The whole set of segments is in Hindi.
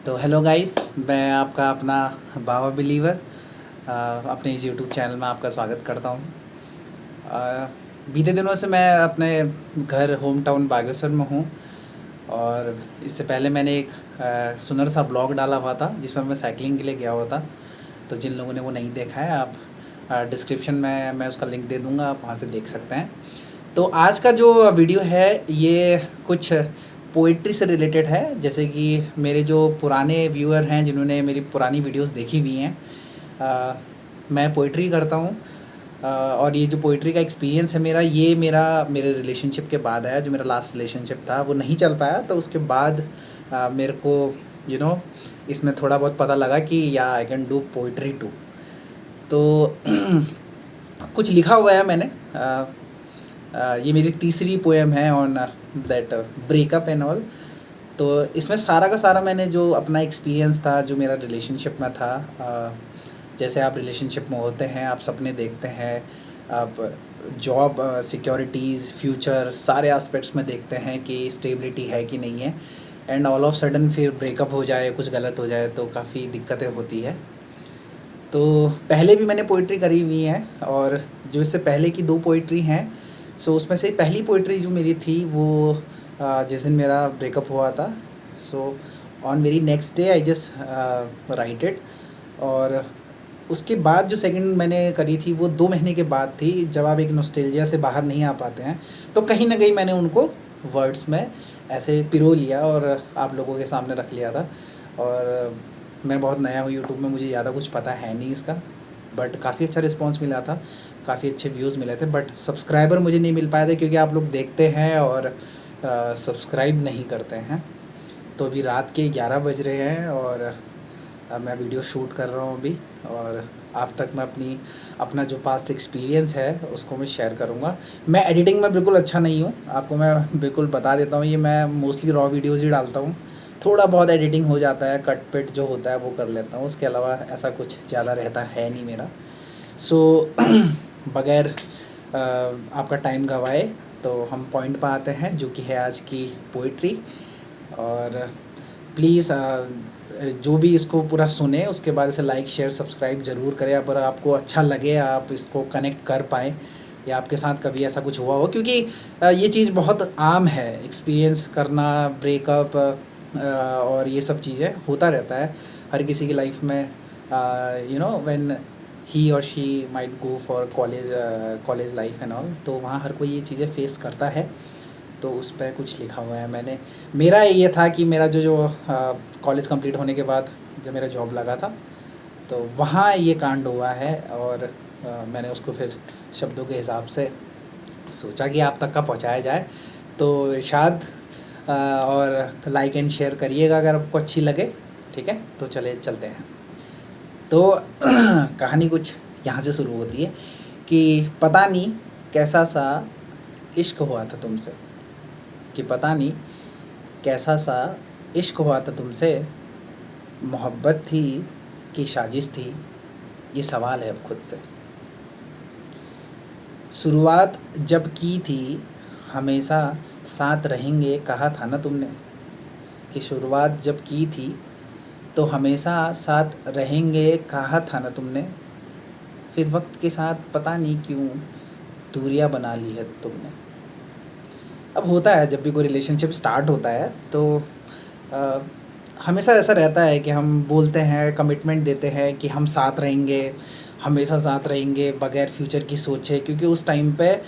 तो हेलो गाइस, मैं आपका अपना बाबा बिलीवर अपने इस यूट्यूब चैनल में आपका स्वागत करता हूँ। बीते दिनों से मैं अपने घर होम टाउन बागेश्वर में हूँ और इससे पहले मैंने एक सुंदर सा ब्लॉग डाला हुआ था जिसमें मैं साइकिलिंग के लिए गया हुआ था। तो जिन लोगों ने वो नहीं देखा है, आप डिस्क्रिप्शन में मैं उसका लिंक दे दूँगा, आप वहाँ से देख सकते हैं। तो आज का जो वीडियो है ये कुछ पोइट्री से रिलेटेड है। जैसे कि मेरे जो पुराने व्यूअर हैं जिन्होंने मेरी पुरानी वीडियोस देखी हुई हैं, मैं पोइट्री करता हूँ। और ये जो पोइट्री का एक्सपीरियंस है मेरा, ये मेरे रिलेशनशिप के बाद आया। जो मेरा लास्ट रिलेशनशिप था वो नहीं चल पाया, तो उसके बाद मेरे को इसमें थोड़ा बहुत पता लगा कि या I can do poetry too. तो कुछ लिखा हुआ है मैंने। ये मेरी तीसरी पोएम है on that breakup and all. तो इसमें सारा का सारा मैंने जो अपना एक्सपीरियंस था, जो मेरा रिलेशनशिप में था, जैसे आप रिलेशनशिप में होते हैं, आप सपने देखते हैं, आप जॉब सिक्योरिटीज़ फ्यूचर सारे एस्पेक्ट्स में देखते हैं कि स्टेबिलिटी है कि नहीं है, एंड ऑल ऑफ सडन फिर ब्रेकअप हो जाए, कुछ गलत हो जाए तो काफ़ी दिक्कतें होती है। तो पहले भी मैंने पोइट्री करी हुई है, और जो इससे पहले की 2 पोइट्री हैं, सो उसमें से पहली पोइट्री जो मेरी थी वो जिस दिन मेरा ब्रेकअप हुआ था, so on very next day I just right it. और उसके बाद जो सेकंड मैंने करी थी वो 2 महीने के बाद थी, जब आप एक नॉस्टैल्जिया से बाहर नहीं आ पाते हैं, तो कहीं ना कहीं मैंने उनको वर्ड्स में ऐसे पिरो लिया और आप लोगों के सामने रख लिया था। और मैं बहुत नया हूँ यूट्यूब में, मुझे ज़्यादा कुछ पता है नहीं इसका, बट काफ़ी अच्छा रिस्पांस मिला था, काफ़ी अच्छे व्यूज़ मिले थे। बट सब्सक्राइबर मुझे नहीं मिल पाए थे क्योंकि आप लोग देखते हैं और सब्सक्राइब नहीं करते हैं। तो अभी रात के 11 बज रहे हैं और मैं वीडियो शूट कर रहा हूँ अभी, और आप तक मैं अपना जो पास्ट एक्सपीरियंस है उसको मैं शेयर करूँगा। मैं एडिटिंग में बिल्कुल अच्छा नहीं हूँ, आपको मैं बिल्कुल बता देता हूँ। ये मैं मोस्टली रॉ वीडियोज़ ही डालता हूँ, थोड़ा बहुत एडिटिंग हो जाता है, कट पिट जो होता है वो कर लेता हूँ, उसके अलावा ऐसा कुछ ज़्यादा रहता है नहीं मेरा। सो बगैर आपका टाइम गवाए तो हम पॉइंट पर आते हैं, जो कि है आज की पोइट्री। और प्लीज़ जो भी इसको पूरा सुने उसके बाद इसे लाइक शेयर सब्सक्राइब ज़रूर करें, अगर आपको अच्छा लगे, आप इसको कनेक्ट कर पाएँ, या आपके साथ कभी ऐसा कुछ हुआ हो, क्योंकि ये चीज़ बहुत आम है, एक्सपीरियंस करना, ब्रेकअप और ये सब चीज़ें होता रहता है हर किसी की लाइफ में। व्हेन ही और she might go for college life and all, तो वहाँ हर कोई ये चीज़ें फेस करता है। तो उस पर कुछ लिखा हुआ है मैंने। मेरा ये था कि मेरा जो कॉलेज कंप्लीट होने के बाद जब मेरा जॉब लगा था, तो वहाँ ये कांड हुआ है, और मैंने उसको फिर शब्दों के हिसाब से सोचा कि आप तक का पहुँचाया जाए। तो इरशाद और लाइक एंड शेयर करिएगा अगर आपको अच्छी लगे, ठीक है। तो चलते हैं। तो कहानी कुछ यहाँ से शुरू होती है कि पता नहीं कैसा सा इश्क हुआ था तुमसे, कि पता नहीं कैसा सा इश्क हुआ था तुमसे, मोहब्बत थी कि साजिश थी, ये सवाल है अब खुद से। शुरुआत जब की थी हमेशा साथ रहेंगे कहा था ना तुमने, कि शुरुआत जब की थी तो हमेशा साथ रहेंगे कहा था ना तुमने, फिर वक्त के साथ पता नहीं क्यों दूरियां बना ली है तुमने। अब होता है जब भी कोई रिलेशनशिप स्टार्ट होता है तो आ, हमेशा ऐसा रहता है कि हम बोलते हैं, कमिटमेंट देते हैं कि हम साथ रहेंगे, हमेशा साथ रहेंगे बगैर फ्यूचर की सोचे, क्योंकि उस टाइम पे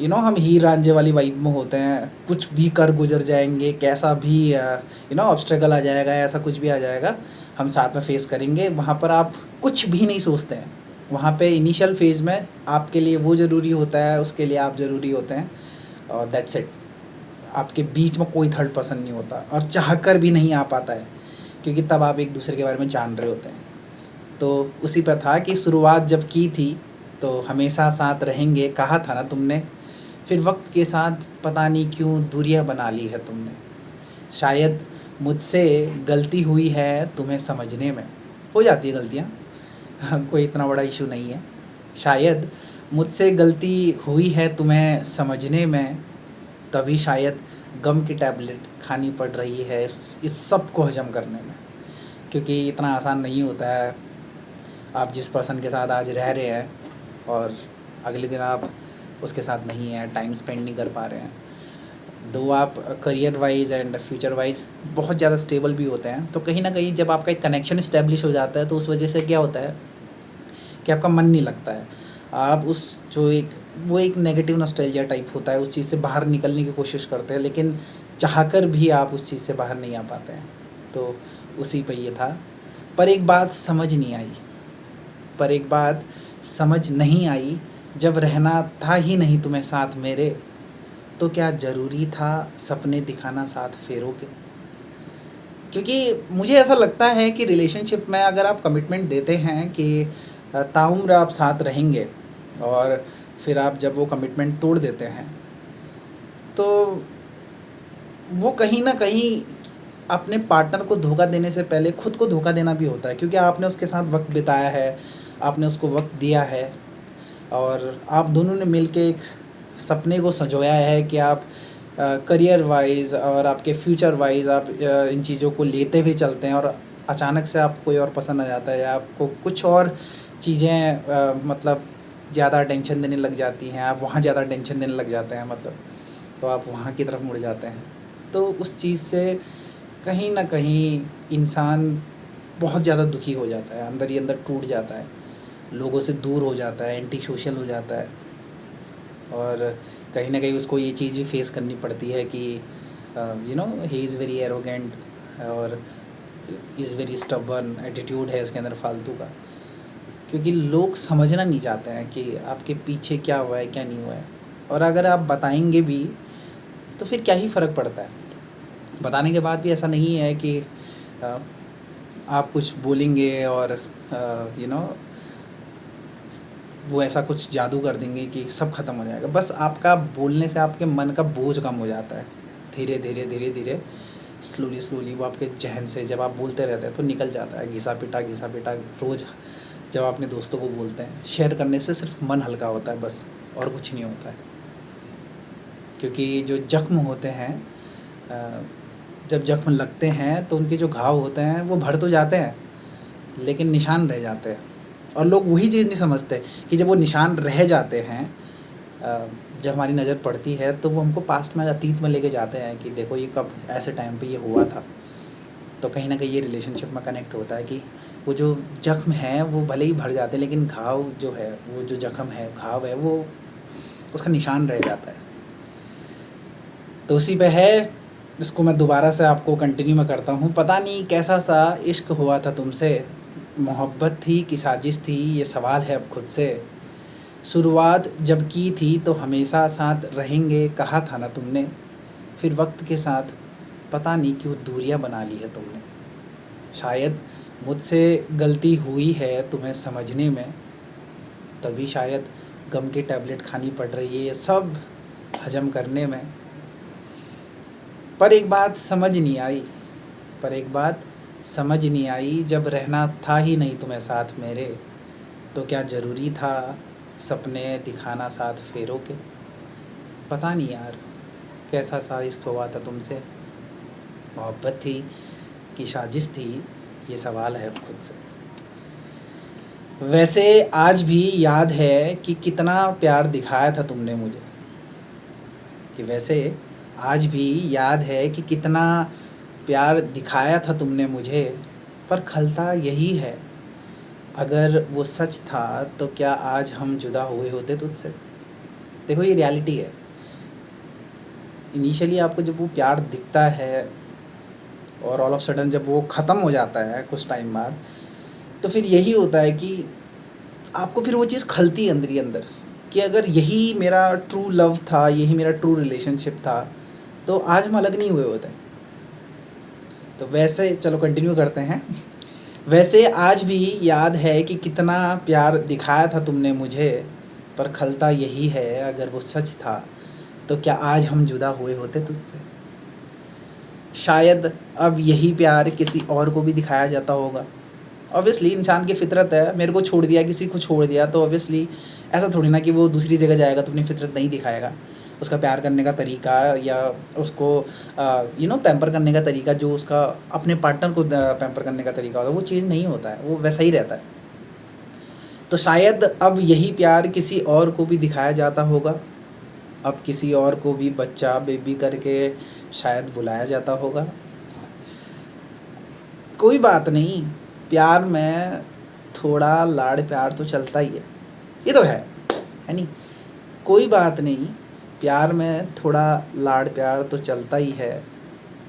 हम हीर रांझे वाली वाइब में होते हैं, कुछ भी कर गुजर जाएंगे, कैसा भी ऑब्स्टेकल आ जाएगा, ऐसा कुछ भी आ जाएगा, हम साथ में फेस करेंगे। वहाँ पर आप कुछ भी नहीं सोचते हैं, वहाँ पे इनिशियल फेज़ में आपके लिए वो ज़रूरी होता है, उसके लिए आप ज़रूरी होते हैं, और दैट्स इट। आपके बीच में कोई थर्ड पर्सन नहीं होता, और चाहकर भी नहीं आ पाता है, क्योंकि तब आप एक दूसरे के बारे में जान रहे होते हैं। तो उसी पर था कि शुरुआत जब की थी तो हमेशा साथ रहेंगे कहा था ना तुमने, फिर वक्त के साथ पता नहीं क्यों दूरियां बना ली है तुमने। शायद मुझसे गलती हुई है तुम्हें समझने में, हो जाती है गलतियाँ, कोई इतना बड़ा इशू नहीं है। शायद मुझसे गलती हुई है तुम्हें समझने में, तभी शायद गम की टैबलेट खानी पड़ रही है इस सब को हजम करने में। क्योंकि इतना आसान नहीं होता है। आप जिस पर्सन के साथ आज रह रहे हैं और अगले दिन आप उसके साथ नहीं हैं, टाइम स्पेंड नहीं कर पा रहे हैं, दो आप career wise and future wise बहुत ज़्यादा स्टेबल भी होते हैं, तो कहीं ना कहीं जब आपका एक कनेक्शन इस्टेब्लिश हो जाता है तो उस वजह से क्या होता है कि आपका मन नहीं लगता है। आप उस जो एक नेगेटिव नॉस्टैल्जिया टाइप होता है, उस चीज़ से बाहर निकलने की कोशिश करते हैं, लेकिन चाहकर भी आप उस चीज़ से बाहर नहीं आ पाते हैं। तो उसी पे ये था। पर एक बात समझ नहीं आई, जब रहना था ही नहीं तुम्हें साथ मेरे, तो क्या ज़रूरी था सपने दिखाना साथ फेरों के। क्योंकि मुझे ऐसा लगता है कि रिलेशनशिप में अगर आप कमिटमेंट देते हैं कि ताउम्र आप साथ रहेंगे, और फिर आप जब वो कमिटमेंट तोड़ देते हैं, तो वो कहीं ना कहीं अपने पार्टनर को धोखा देने से पहले खुद को धोखा देना भी होता है। क्योंकि आपने उसके साथ वक्त बिताया है, आपने उसको वक्त दिया है, और आप दोनों ने मिलके एक सपने को संजोया है कि आप करियर वाइज और आपके फ्यूचर वाइज आप इन चीज़ों को लेते हुए चलते हैं, और अचानक से आपको कोई और पसंद आ जाता है, या आपको कुछ और चीज़ें मतलब ज़्यादा अटेंशन देने लग जाती हैं, आप वहाँ ज़्यादा अटेंशन देने लग जाते हैं, मतलब तो आप वहाँ की तरफ मुड़ जाते हैं। तो उस चीज़ से कहीं ना कहीं इंसान बहुत ज़्यादा दुखी हो जाता है, अंदर ही अंदर टूट जाता है, लोगों से दूर हो जाता है, एंटी सोशल हो जाता है, और कहीं ना कहीं उसको ये चीज़ भी फेस करनी पड़ती है कि ही इज़ वेरी एरोगेंट और इज़ वेरी स्टबर्न, एटीट्यूड है इसके अंदर फालतू का। क्योंकि लोग समझना नहीं चाहते हैं कि आपके पीछे क्या हुआ है, क्या नहीं हुआ है, और अगर आप बताएंगे भी तो फिर क्या ही फ़र्क पड़ता है। बताने के बाद भी ऐसा नहीं है कि आप कुछ बोलेंगे और यू नो वो ऐसा कुछ जादू कर देंगे कि सब ख़त्म हो जाएगा। बस आपका बोलने से आपके मन का बोझ कम हो जाता है, धीरे धीरे स्लोली वो आपके जहन से जब आप बोलते रहते हैं तो निकल जाता है। घिसा पिटा रोज़ जब अपने दोस्तों को बोलते हैं, शेयर करने से सिर्फ मन हल्का होता है बस, और कुछ नहीं होता है। क्योंकि जो जख्म होते हैं, जब जख्म लगते हैं तो उनके जो घाव होते हैं वो भर तो जाते हैं, लेकिन निशान रह जाते हैं। और लोग वही चीज़ नहीं समझते कि जब वो निशान रह जाते हैं, जब हमारी नज़र पड़ती है तो वो हमको पास्ट में, अतीत में लेके जाते हैं कि देखो ये कब ऐसे टाइम पे ये हुआ था। तो कहीं ना कहीं ये रिलेशनशिप में कनेक्ट होता है कि वो जो जख्म है वो भले ही भर जाते हैं, लेकिन घाव जो है, वो जो जख्म है, घाव है, वो उसका निशान रह जाता है। तो उसी पे है, इसको मैं दोबारा से आपको कंटिन्यू में करता हूँ। पता नहीं कैसा सा इश्क हुआ था तुमसे, मोहब्बत थी कि साजिश थी, ये सवाल है अब खुद से। शुरुआत जब की थी तो हमेशा साथ रहेंगे कहा था ना तुमने, फिर वक्त के साथ पता नहीं क्यों दूरियां बना ली है तुमने। शायद मुझसे गलती हुई है तुम्हें समझने में, तभी शायद गम की टैबलेट खानी पड़ रही है ये सब हजम करने में। पर एक बात समझ नहीं आई, जब रहना था ही नहीं तुम्हें साथ मेरे, तो क्या ज़रूरी था सपने दिखाना साथ फेरों के। पता नहीं यार कैसा सा इश्क हुआ था तुमसे, मोहब्बत थी कि साजिश थी, ये सवाल है खुद से। वैसे आज भी याद है कि कितना प्यार दिखाया था तुमने मुझे, प्यार दिखाया था तुमने मुझे, पर खलता यही है, अगर वो सच था तो क्या आज हम जुदा हुए होते तुझसे। देखो ये रियलिटी है। इनिशियली आपको जब वो प्यार दिखता है और ऑल ऑफ सडन जब वो ख़त्म हो जाता है कुछ टाइम बाद, तो फिर यही होता है कि आपको फिर वो चीज़ खलती है अंदर ही अंदर कि अगर यही मेरा ट्रू लव था, यही मेरा ट्रू रिलेशनशिप था, तो आज हम अलग नहीं हुए होते। तो वैसे चलो कंटिन्यू करते हैं। वैसे आज भी याद है कि कितना प्यार दिखाया था तुमने मुझे, पर खलता यही है, अगर वो सच था तो क्या आज हम जुदा हुए होते तुझसे। शायद अब यही प्यार किसी और को भी दिखाया जाता होगा। ऑब्वियसली इंसान की फितरत है, मेरे को छोड़ दिया, किसी को छोड़ दिया, तो ऑब्वियसली ऐसा थोड़ी ना कि वो दूसरी जगह जाएगा तो अपनी फितरत नहीं दिखाएगा। उसका प्यार करने का तरीका या उसको पैम्पर करने का तरीका, जो उसका अपने पार्टनर को पैम्पर करने का तरीका होता है, वो चेंज नहीं होता है, वो वैसा ही रहता है। तो शायद अब यही प्यार किसी और को भी दिखाया जाता होगा, अब किसी और को भी बच्चा बेबी करके शायद बुलाया जाता होगा। कोई बात नहीं, प्यार में थोड़ा लाड़ प्यार तो चलता ही है, ये तो है नहीं? कोई बात नहीं, प्यार में थोड़ा लाड़ प्यार तो चलता ही है,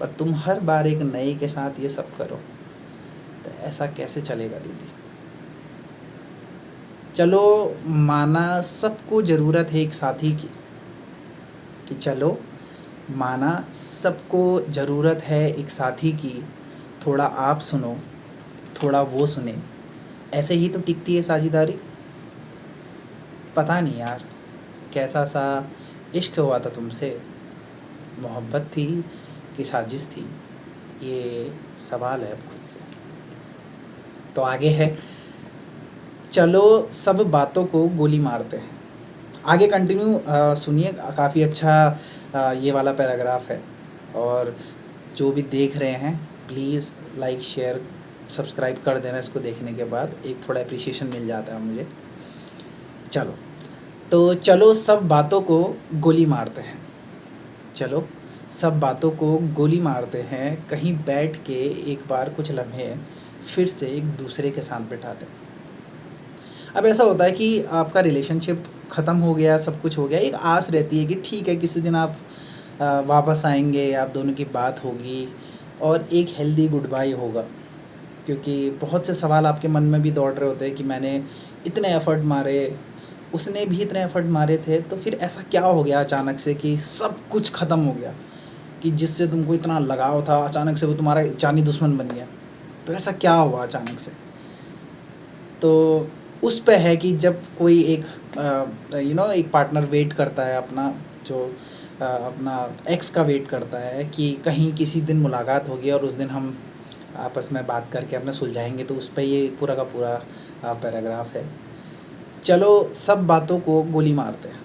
पर तुम हर बार एक नए के साथ ये सब करो तो ऐसा कैसे चलेगा दीदी? चलो माना सबको ज़रूरत है एक साथी की, कि चलो माना सबको ज़रूरत है एक साथी की, थोड़ा आप सुनो थोड़ा वो सुने, ऐसे ही तो टिकती है साझेदारी। पता नहीं यार कैसा सा इश्क हुआ था तुमसे, मोहब्बत थी कि साजिश थी, ये सवाल है अब खुद से। तो आगे है, चलो सब बातों को गोली मारते हैं। आगे कंटिन्यू सुनिए, काफ़ी अच्छा ये वाला पैराग्राफ है। और जो भी देख रहे हैं प्लीज़ लाइक शेयर सब्सक्राइब कर देना, इसको देखने के बाद एक थोड़ा अप्रिसिएशन मिल जाता है मुझे। चलो तो चलो सब बातों को गोली मारते हैं, चलो सब बातों को गोली मारते हैं, कहीं बैठ के एक बार कुछ लम्हे फिर से एक दूसरे के साथ बिठाते हैं। अब ऐसा होता है कि आपका रिलेशनशिप ख़त्म हो गया, सब कुछ हो गया, एक आस रहती है कि ठीक है किसी दिन आप वापस आएंगे, आप दोनों की बात होगी और एक हेल्दी गुड बाय होगा। क्योंकि बहुत से सवाल आपके मन में भी दौड़ रहे होते हैं कि मैंने इतने एफ़र्ट मारे, उसने भी इतने एफ़र्ट मारे थे, तो फिर ऐसा क्या हो गया अचानक से कि सब कुछ ख़त्म हो गया, कि जिससे तुमको इतना लगाव था अचानक से वो तुम्हारा जानी दुश्मन बन गया। तो ऐसा क्या हुआ अचानक से? तो उस पे है कि जब कोई एक एक पार्टनर वेट करता है अपना, जो अपना एक्स का वेट करता है कि कहीं किसी दिन मुलाकात होगी और उस दिन हम आपस में बात करके अपना सुलझाएंगे, तो उस पे ये पूरा का पूरा पैराग्राफ है। चलो सब बातों को गोली मारते हैं,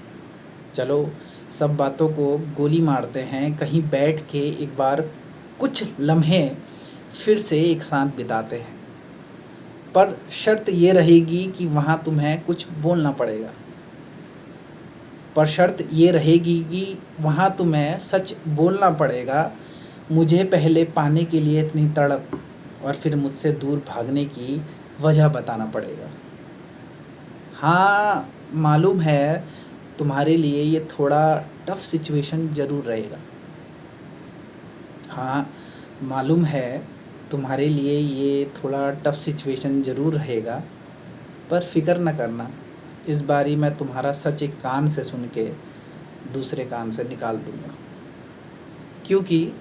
चलो सब बातों को गोली मारते हैं, कहीं बैठ के एक बार कुछ लम्हे फिर से एक साथ बिताते हैं, पर शर्त ये रहेगी कि वहाँ तुम्हें कुछ बोलना पड़ेगा, पर शर्त ये रहेगी कि वहाँ तुम्हें सच बोलना पड़ेगा। मुझे पहले पाने के लिए इतनी तड़प और फिर मुझसे दूर भागने की वजह बताना पड़ेगा। हाँ मालूम है तुम्हारे लिए ये थोड़ा टफ सिचुएशन ज़रूर रहेगा, हाँ मालूम है तुम्हारे लिए ये थोड़ा टफ सिचुएशन ज़रूर रहेगा, पर फिक्र न करना, इस बारी मैं तुम्हारा सच एक कान से सुन के दूसरे कान से निकाल दूँगा। क्योंकि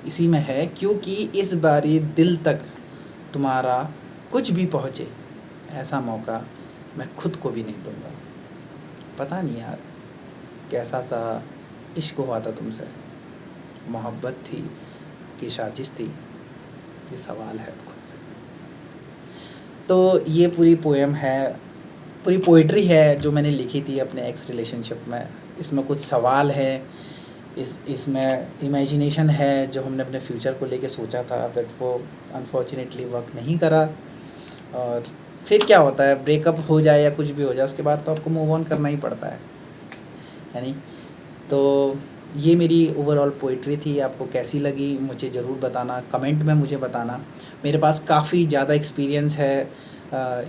इसी में है, क्योंकि इस बारी दिल तक तुम्हारा कुछ भी पहुँचे ऐसा मौका मैं खुद को भी नहीं दूँगा। पता नहीं यार कैसा सा इश्क हुआ था तुमसे, मोहब्बत थी कि साजिश थी, ये सवाल है खुद से। तो ये पूरी पोएम है, पूरी पोइट्री है जो मैंने लिखी थी अपने एक्स रिलेशनशिप में। इसमें कुछ सवाल है, इसमें इमेजिनेशन है जो हमने अपने फ्यूचर को लेके सोचा था, बट वो अनफॉर्चुनेटली वर्क नहीं करा। और फिर क्या होता है, ब्रेकअप हो जाए या कुछ भी हो जाए, उसके बाद तो आपको मूव ऑन करना ही पड़ता है नहीं? तो ये मेरी ओवरऑल पोइट्री थी, आपको कैसी लगी मुझे ज़रूर बताना, कमेंट में मुझे बताना। मेरे पास काफ़ी ज़्यादा एक्सपीरियंस है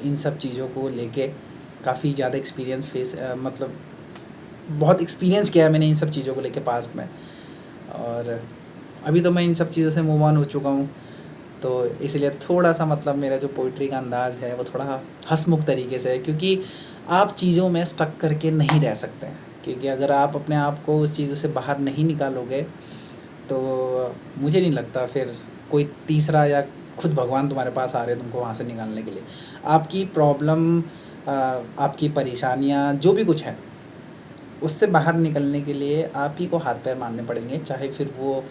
इन सब चीज़ों को लेके, काफ़ी ज़्यादा एक्सपीरियंस मतलब बहुत एक्सपीरियंस किया है मैंने इन सब चीज़ों को लेके पास्ट में, और अभी तो मैं इन सब चीज़ों से मूव ऑन हो चुका हूँ। तो इसलिए थोड़ा सा मतलब मेरा जो पोइट्री का अंदाज़ है वो थोड़ा हंसमुख तरीके से है, क्योंकि आप चीज़ों में स्टक करके नहीं रह सकते हैं। क्योंकि अगर आप अपने आप को उस चीज़ों से बाहर नहीं निकालोगे तो मुझे नहीं लगता फिर कोई तीसरा या खुद भगवान तुम्हारे पास आ रहे हैं तुमको वहाँ से निकालने के लिए। आपकी प्रॉब्लम, आपकी परेशानियाँ जो भी कुछ है, उससे बाहर निकलने के लिए आप ही को हाथ पैर मारने पड़ेंगे, चाहे फिर वो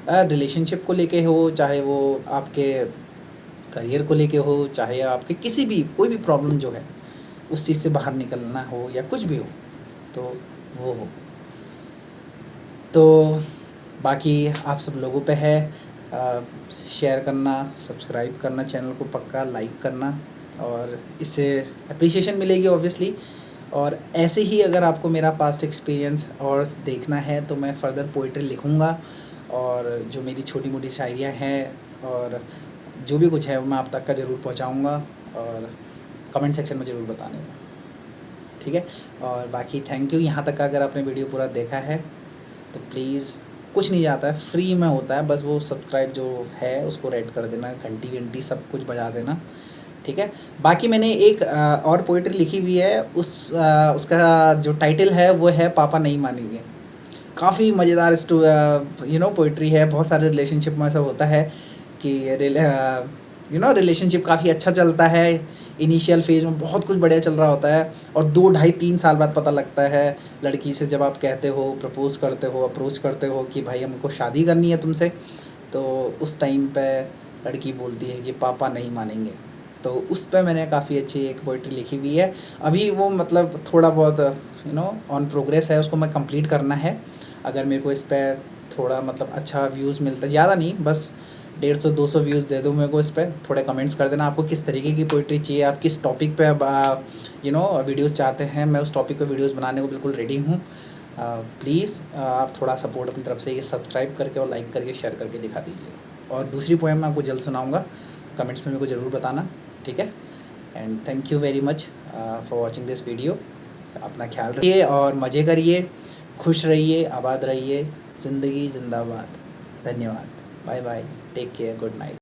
रिलेशनशिप को लेके हो, चाहे वो आपके करियर को लेके हो, चाहे आपके किसी भी कोई भी प्रॉब्लम जो है उस चीज़ से बाहर निकलना हो या कुछ भी हो, तो वो हो। तो बाकी आप सब लोगों पे है, शेयर करना, सब्सक्राइब करना चैनल को, पक्का लाइक करना, और इससे अप्रिसिएशन मिलेगी ऑब्वियसली। और ऐसे ही अगर आपको मेरा पास्ट एक्सपीरियंस और देखना है तो मैं फ़र्दर पोइट्री लिखूँगा, और जो मेरी छोटी मोटी शायरियाँ हैं और जो भी कुछ है वो मैं आप तक का ज़रूर पहुँचाऊँगा, और कमेंट सेक्शन में ज़रूर बताने का, ठीक है। और बाकी थैंक यू, यहाँ तक का अगर आपने वीडियो पूरा देखा है तो प्लीज़, कुछ नहीं जाता है, फ्री में होता है, बस वो सब्सक्राइब जो है उसको रेड कर देना, घंटी वंटी सब कुछ बजा देना, ठीक है। बाकी मैंने एक और पोइट्री लिखी हुई है, उसका जो टाइटल है वो है पापा नहीं मानेंगे। काफ़ी मज़ेदार पोइट्री है। बहुत सारे रिलेशनशिप में ऐसा होता है कि रिलेशनशिप काफ़ी अच्छा चलता है, इनिशियल फेज में बहुत कुछ बढ़िया चल रहा होता है, और 2 ढाई 3 साल बाद पता लगता है लड़की से, जब आप कहते हो, प्रपोज़ करते हो, अप्रोच करते हो कि भाई हमको शादी करनी है तुमसे, तो उस टाइम पे लड़की बोलती है कि पापा नहीं मानेंगे। तो उस पे मैंने काफ़ी अच्छी एक पोइट्री लिखी हुई है। अभी वो मतलब थोड़ा बहुत ऑन प्रोग्रेस है, उसको मैं कंप्लीट करना है। अगर मेरे को इस पर थोड़ा मतलब अच्छा व्यूज़ मिलता है, ज़्यादा नहीं, बस 150-200 व्यूज़ दे दो मेरे को इस पर। थोड़े कमेंट्स कर देना आपको किस तरीके की पोइट्री चाहिए, आप किस टॉपिक पे वीडियोज़ चाहते हैं। मैं उस टॉपिक पे वीडियोज़ बनाने को बिल्कुल रेडी हूँ। प्लीज़ आप थोड़ा सपोर्ट अपनी तरफ से ये सब्सक्राइब करके और लाइक करके शेयर करके दिखा दीजिए। और दूसरी पोएम मैं आपको जल्द सुनाऊँगा, कमेंट्स में मेरे को ज़रूर बताना, ठीक है। And thank you very much for watching this video. अपना ख्याल रखिए और मज़े करिए, खुश रहिए, आबाद रहिए, ज़िंदगी जिंदाबाद। धन्यवाद, bye bye, take care, good night.